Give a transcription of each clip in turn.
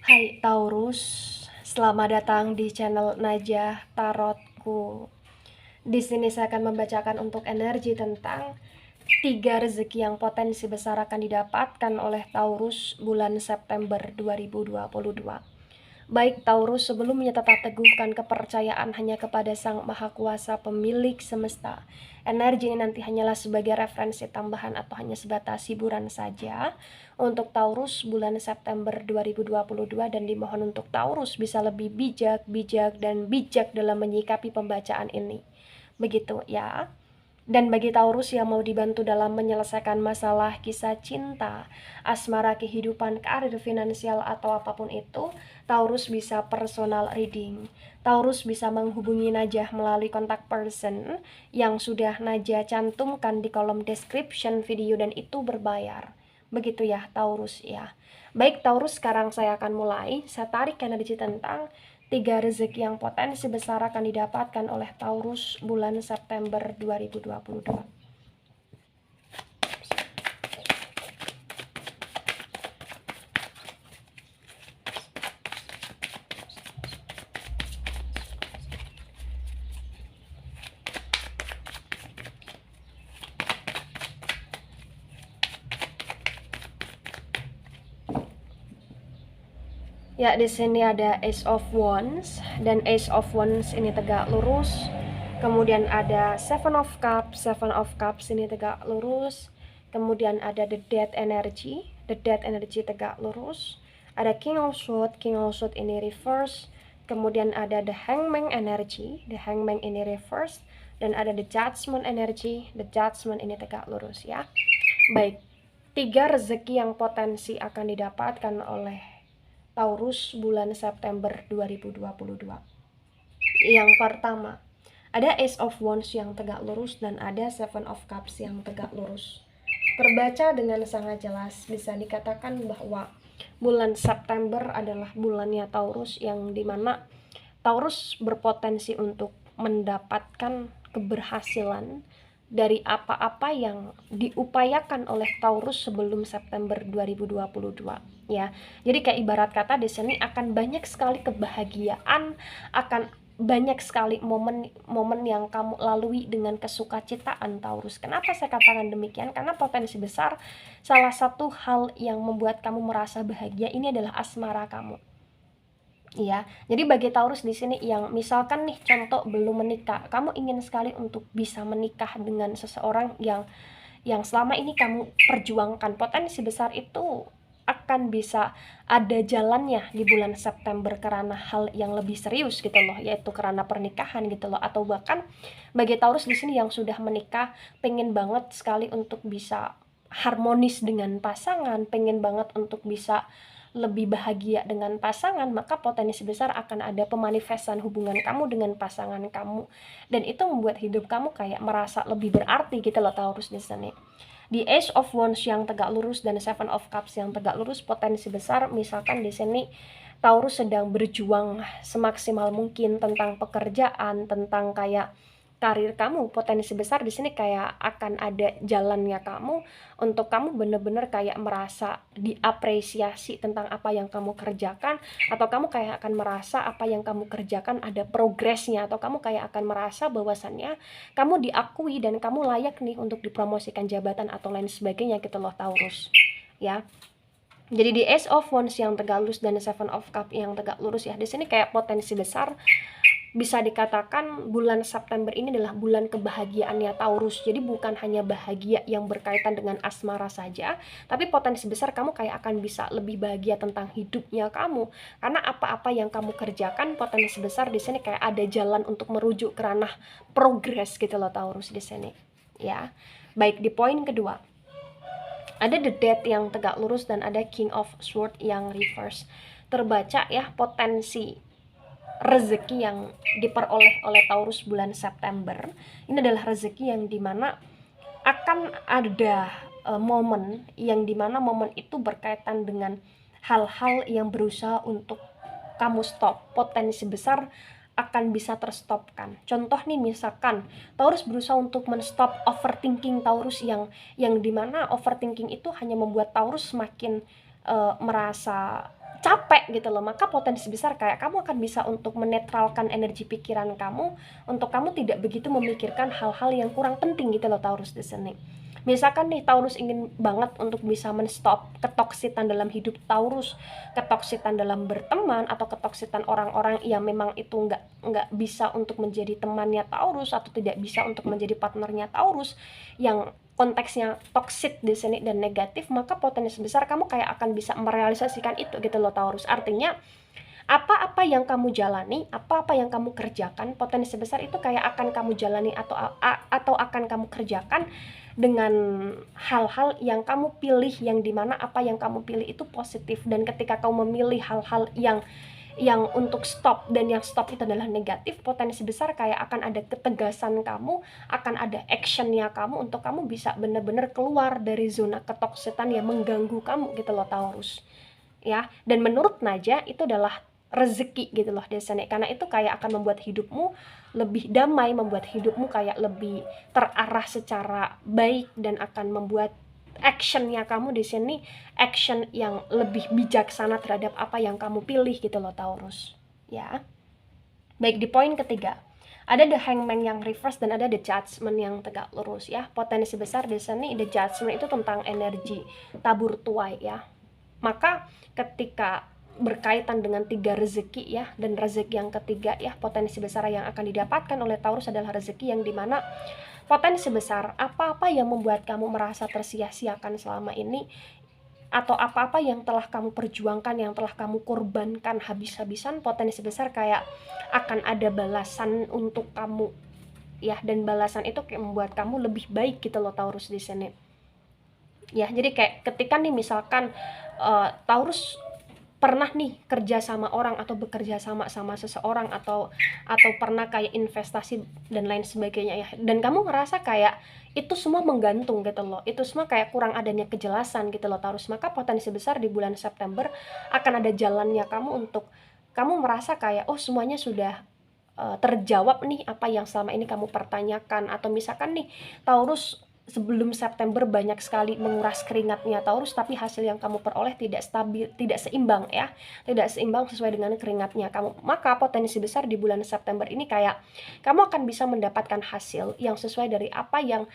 Hai Taurus, selamat datang di channel Najah Tarotku. Di sini saya akan membacakan untuk energi tentang 3 rezeki yang potensi besar akan didapatkan oleh Taurus bulan September 2022. Baik Taurus, sebelumnya tetap teguhkan kepercayaan hanya kepada Sang Maha Kuasa pemilik semesta. Energi ini nanti hanyalah sebagai referensi tambahan atau hanya sebatas hiburan saja untuk Taurus bulan September 2022, dan dimohon untuk Taurus bisa lebih bijak dan bijak dalam menyikapi pembacaan ini. Begitu ya. Dan bagi Taurus yang mau dibantu dalam menyelesaikan masalah kisah cinta, asmara, kehidupan, karir, finansial, atau apapun itu, Taurus bisa personal reading. Taurus bisa menghubungi Najah melalui kontak person yang sudah Najah cantumkan di kolom description video, dan itu berbayar. Begitu ya Taurus ya. Baik Taurus, sekarang saya akan mulai. Saya tarik energi tentang 3 rezeki yang potensi besar akan didapatkan oleh Taurus bulan September 2022. Ya, di sini ada Ace of Wands, dan Ace of Wands ini tegak lurus. Kemudian ada Seven of Cups, Seven of Cups ini tegak lurus. Kemudian ada The Death Energy, The Death Energy tegak lurus. Ada King of Swords, King of Swords ini reverse. Kemudian ada The Hangman Energy, The Hangman ini reverse. Dan ada The Judgment Energy, The Judgment ini tegak lurus ya. Baik, 3 rezeki yang potensi akan didapatkan oleh Taurus bulan September 2022. Yang pertama, ada Ace of Wands yang tegak lurus dan ada Seven of Cups yang tegak lurus. Terbaca dengan sangat jelas, bisa dikatakan bahwa bulan September adalah bulannya Taurus, yang dimana Taurus berpotensi untuk mendapatkan keberhasilan dari apa-apa yang diupayakan oleh Taurus sebelum September 2022 ya. Jadi kayak ibarat kata di sini akan banyak sekali kebahagiaan, akan banyak sekali momen-momen yang kamu lalui dengan kesukacitaan Taurus. Kenapa saya katakan demikian? Karena potensi besar salah satu hal yang membuat kamu merasa bahagia ini adalah asmara kamu. Iya, jadi bagi Taurus di sini yang misalkan nih contoh belum menikah, kamu ingin sekali untuk bisa menikah dengan seseorang yang selama ini kamu perjuangkan, potensi besar itu akan bisa ada jalannya di bulan September karena hal yang lebih serius gitu loh, yaitu karena pernikahan gitu loh. Atau bahkan bagi Taurus di sini yang sudah menikah, pengen banget sekali untuk bisa harmonis dengan pasangan, pengen banget untuk bisa lebih bahagia dengan pasangan, maka potensi besar akan ada pemanifestan hubungan kamu dengan pasangan kamu, dan itu membuat hidup kamu kayak merasa lebih berarti gitu loh Taurus di sini. Di Ace of Wands yang tegak lurus dan Seven of Cups yang tegak lurus, potensi besar misalkan di sini Taurus sedang berjuang semaksimal mungkin tentang pekerjaan, tentang kayak karir kamu. Potensi besar di sini kayak akan ada jalannya kamu untuk kamu bener-bener kayak merasa diapresiasi tentang apa yang kamu kerjakan, atau kamu kayak akan merasa apa yang kamu kerjakan ada progresnya, atau kamu kayak akan merasa bahwasannya kamu diakui dan kamu layak nih untuk dipromosikan jabatan atau lain sebagainya gitu loh Taurus ya. Jadi di Ace of Wands yang tegak lurus dan Seven of Cups yang tegak lurus ya, di sini kayak potensi besar bisa dikatakan bulan September ini adalah bulan kebahagiaannya Taurus. Jadi bukan hanya bahagia yang berkaitan dengan asmara saja, tapi potensi besar kamu kayak akan bisa lebih bahagia tentang hidupnya kamu. Karena apa-apa yang kamu kerjakan, potensi besar di sini kayak ada jalan untuk merujuk ke ranah progres gitu loh Taurus di sini. Ya. Baik, di poin kedua, ada The Death yang tegak lurus dan ada King of Swords yang reverse. Terbaca ya potensi rezeki yang diperoleh oleh Taurus bulan September. Ini adalah rezeki yang dimana akan ada momen yang dimana momen itu berkaitan dengan hal-hal yang berusaha untuk kamu stop. Potensi besar akan bisa terstopkan. Contoh nih, misalkan Taurus berusaha untuk menstop overthinking Taurus yang dimana overthinking itu hanya membuat Taurus semakin merasa capek gitu loh, maka potensi besar kayak kamu akan bisa untuk menetralkan energi pikiran kamu untuk kamu tidak begitu memikirkan hal-hal yang kurang penting gitu loh Taurus di sini. Misalkan nih Taurus ingin banget untuk bisa menstop ketoksitan dalam hidup Taurus, ketoksitan dalam berteman atau ketoksitan orang-orang yang memang itu nggak bisa untuk menjadi temannya Taurus atau tidak bisa untuk menjadi partnernya Taurus yang konteksnya toxic di sini dan negatif, maka potensi besar kamu kayak akan bisa merealisasikan itu gitu loh Taurus. Artinya apa-apa yang kamu jalani, apa-apa yang kamu kerjakan, potensi besar itu kayak akan kamu jalani atau akan kamu kerjakan dengan hal-hal yang kamu pilih, yang dimana apa yang kamu pilih itu positif. Dan ketika kamu memilih hal-hal yang untuk stop dan yang stop itu adalah negatif, potensi besar kayak akan ada ketegasan kamu, akan ada actionnya kamu untuk kamu bisa benar-benar keluar dari zona ketoksitan yang mengganggu kamu gitu loh Taurus ya. Dan menurut Naja itu adalah rezeki gitu loh desanya, karena itu kayak akan membuat hidupmu lebih damai, membuat hidupmu kayak lebih terarah secara baik dan akan membuat actionnya kamu di sini action yang lebih bijaksana terhadap apa yang kamu pilih gitu loh Taurus ya. Baik, di poin ketiga ada the hangman yang reverse dan ada the judgment yang tegak lurus ya. Potensi besar di sini the judgment itu tentang energi tabur tuai ya. Maka ketika berkaitan dengan 3 rezeki ya, dan rezeki yang ketiga ya, potensi besar yang akan didapatkan oleh Taurus adalah rezeki yang dimana potensi besar apa-apa yang membuat kamu merasa tersia-siakan selama ini atau apa-apa yang telah kamu perjuangkan, yang telah kamu korbankan habis-habisan, potensi besar kayak akan ada balasan untuk kamu ya, dan balasan itu kayak membuat kamu lebih baik gitu loh Taurus di sini ya. Jadi kayak ketika nih misalkan Taurus pernah nih kerja sama orang atau bekerja sama seseorang atau pernah kayak investasi dan lain sebagainya ya, dan kamu ngerasa kayak itu semua menggantung gitu loh, itu semua kayak kurang adanya kejelasan gitu loh Taurus, maka potensi besar di bulan September akan ada jalannya kamu untuk kamu merasa kayak oh semuanya sudah terjawab nih apa yang selama ini kamu pertanyakan. Atau misalkan nih Taurus sebelum September banyak sekali menguras keringatnya Taurus, tapi hasil yang kamu peroleh tidak stabil, tidak seimbang ya, tidak seimbang sesuai dengan keringatnya kamu, maka potensi besar di bulan September ini kayak kamu akan bisa mendapatkan hasil yang sesuai dari apa yang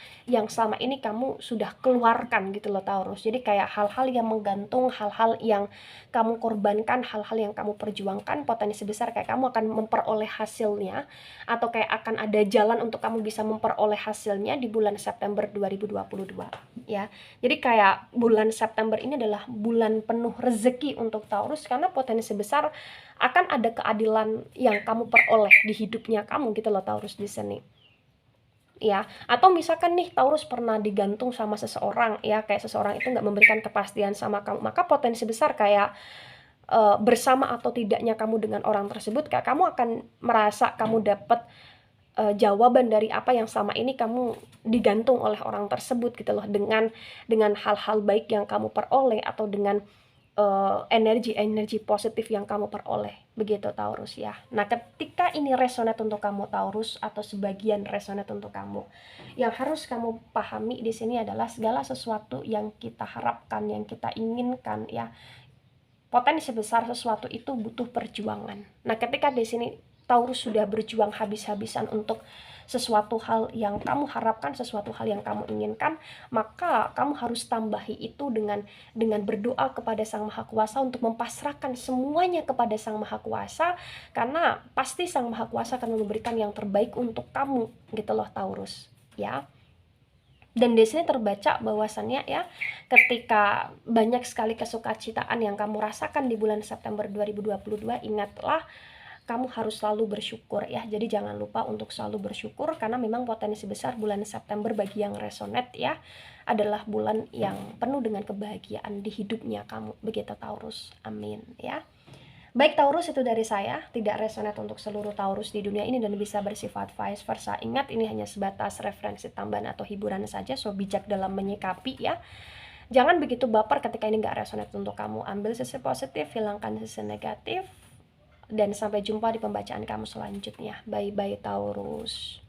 selama ini kamu sudah keluarkan gitu loh Taurus. Jadi kayak hal-hal yang menggantung, hal-hal yang kamu korbankan, hal-hal yang kamu perjuangkan, potensi besar kayak kamu akan memperoleh hasilnya atau kayak akan ada jalan untuk kamu bisa memperoleh hasilnya di bulan September 2022 ya. Jadi kayak bulan September ini adalah bulan penuh rezeki untuk Taurus, karena potensi besar akan ada keadilan yang kamu peroleh di hidupnya kamu gitu loh Taurus di sini ya. Atau misalkan nih Taurus pernah digantung sama seseorang ya, kayak seseorang itu nggak memberikan kepastian sama kamu, maka potensi besar kayak bersama atau tidaknya kamu dengan orang tersebut, kayak kamu akan merasa kamu dapat jawaban dari apa yang selama ini kamu digantung oleh orang tersebut gitu loh, dengan hal-hal baik yang kamu peroleh atau dengan energi positif yang kamu peroleh begitu Taurus ya. Nah ketika ini resonate untuk kamu Taurus atau sebagian resonate untuk kamu, yang harus kamu pahami di sini adalah segala sesuatu yang kita harapkan, yang kita inginkan ya, potensi besar sesuatu itu butuh perjuangan. Nah ketika di sini Taurus sudah berjuang habis-habisan untuk sesuatu hal yang kamu harapkan, sesuatu hal yang kamu inginkan, maka kamu harus tambahi itu dengan berdoa kepada Sang Maha Kuasa untuk mempasrahkan semuanya kepada Sang Maha Kuasa, karena pasti Sang Maha Kuasa akan memberikan yang terbaik untuk kamu gitu loh Taurus ya. Dan di sini terbaca bahwasannya ya, ketika banyak sekali kesukacitaan yang kamu rasakan di bulan September 2022, ingatlah kamu harus selalu bersyukur ya. Jadi jangan lupa untuk selalu bersyukur, karena memang potensi besar bulan September bagi yang resonate ya adalah bulan yang penuh dengan kebahagiaan di hidupnya kamu begitu Taurus. Amin ya. Baik Taurus, itu dari saya, tidak resonate untuk seluruh Taurus di dunia ini dan bisa bersifat vice versa. Ingat ini hanya sebatas referensi tambahan atau hiburan saja, so bijak dalam menyikapi ya. Jangan begitu baper ketika ini nggak resonate untuk kamu, ambil sisi positif, hilangkan sisi negatif. Dan sampai jumpa di pembacaan kamu selanjutnya. Bye-bye Taurus.